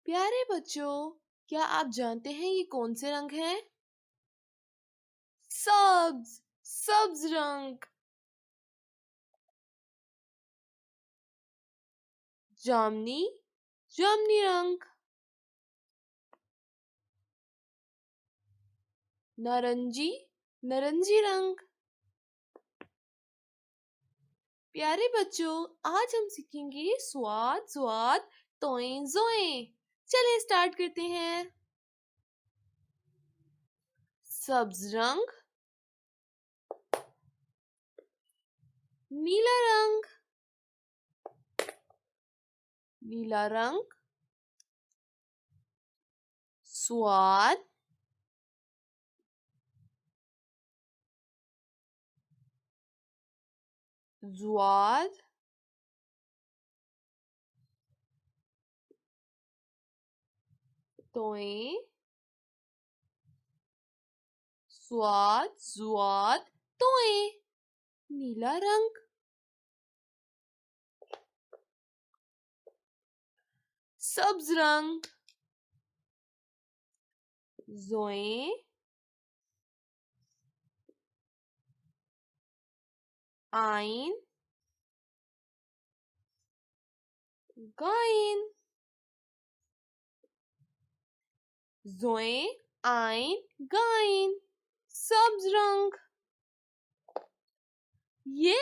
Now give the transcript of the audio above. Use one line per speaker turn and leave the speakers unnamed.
प्यारे बच्चों, क्या आप जानते हैं ये कौन से रंग हैं? सब्ज, सब्ज रंग। जामनी, जामनी रंग। नारंगी, नारंगी रंग। प्यारे बच्चों, आज हम सीखेंगे स्वाद स्वाद तोए जोए। चलिए स्टार्ट करते हैं। सब्ज रंग, नीला रंग, नीला रंग। स्वाद, स्वाद। तोए, स्वाद स्वाद तोए। नीला रंग। सब्ज रंग, जोए, आइन, गाइन। जोए, आइन, गाइन। सब्ज रंग। ये